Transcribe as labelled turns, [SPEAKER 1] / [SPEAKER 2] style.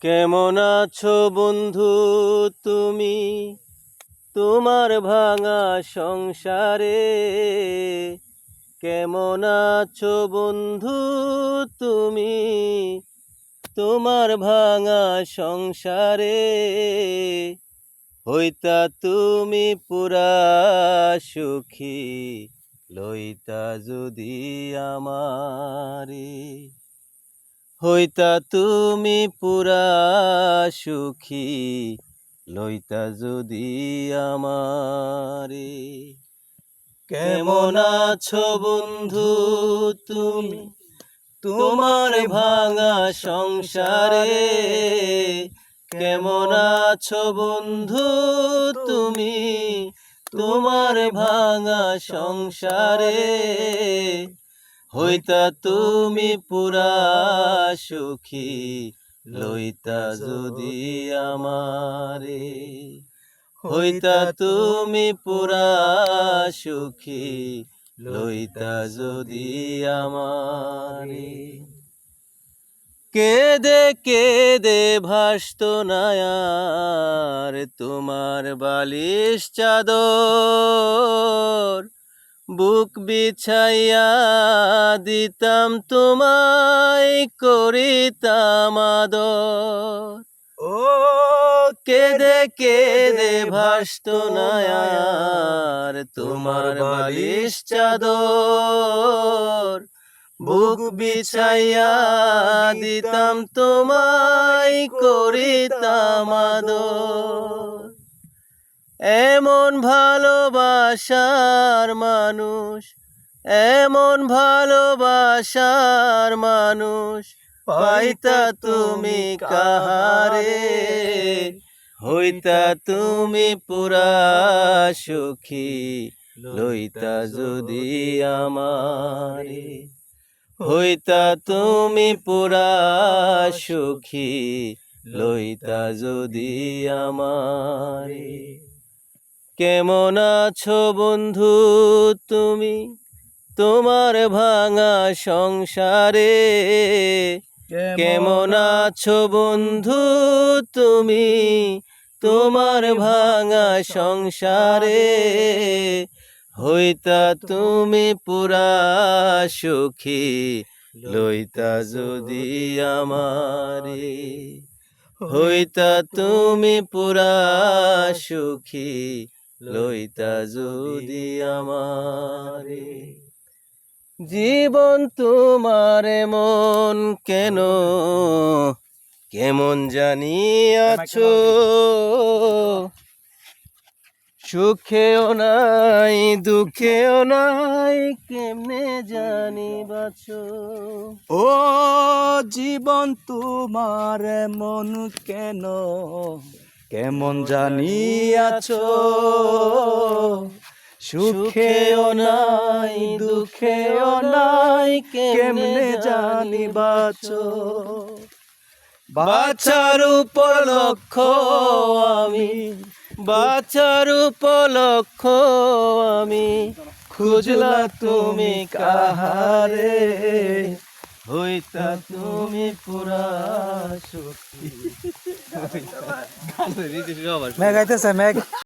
[SPEAKER 1] কেমন আছো বন্ধু তুমি তোমার ভাঙা সংসারে? কেমন আছো বন্ধু তুমি তোমার ভাঙা সংসারে? হইতা তুমি পুরা সুখী, লইতা যদি আমারে। হইতা তুমি পুরা সুখী, লইতা যদি আমারে। কেমন আছো বন্ধু তুমি তোমার ভাঙা সংসারে? কেমন আছো বন্ধু তুমি তোমার ভাঙা সংসারে? হইতা তুমি পুরা সুখী, লইতা যদি আমারে। হইতা তুমি পুরা সুখী, লইতা যদি আমারে। কেদে কেদে ভাসত নায়ার তোমার বালিশ চাদর, বুক বিছাইয়া দিতাম তোমায়, করিতাম আদর। ও কেদে কেদে ভাসত নায়ার তোমার বালিশ চাদর, বুক বিছাইয়া দিতাম তোমায়, করিতাম আদর। এমন ভালোবাসার মানুষ, এমন ভালোবাসার মানুষ পাইতা তুমি কাহারে? হইতা তুমি পুরা সুখী, লইতা যদি আমারে। হইতা তুমি পুরা সুখী, লইতা যদি আমারে। কেমন আছো বন্ধু তুমি তোমার ভাঙা সংসারে? কেমন আছো বন্ধু তুমি তোমার ভাঙা সংসারে? হইতা তুমি পুরা সুখী, লইতা যদি আমারে। হইতা তুমি পুরা সুখী, লইতা যদি আমারে। জীবন তোমার মন কেন কেমন জানি আছো, সুখেও নাই দুঃখেও নাই, কেমনে জানি বাছো।
[SPEAKER 2] ও জীবন তোমার মন কেন কেমন জানি আছো, সুখেও নাই দুঃখেও নাই, কেমনে জানি বাছো।
[SPEAKER 1] বাছার উপলক্ষ আমি, বাছার উপলক্ষ আমি, খুঁজলা তুমি কাহারে? হইতা তুমি পুরা সুখী।
[SPEAKER 2] মেঘ আইতেছে মেঘ।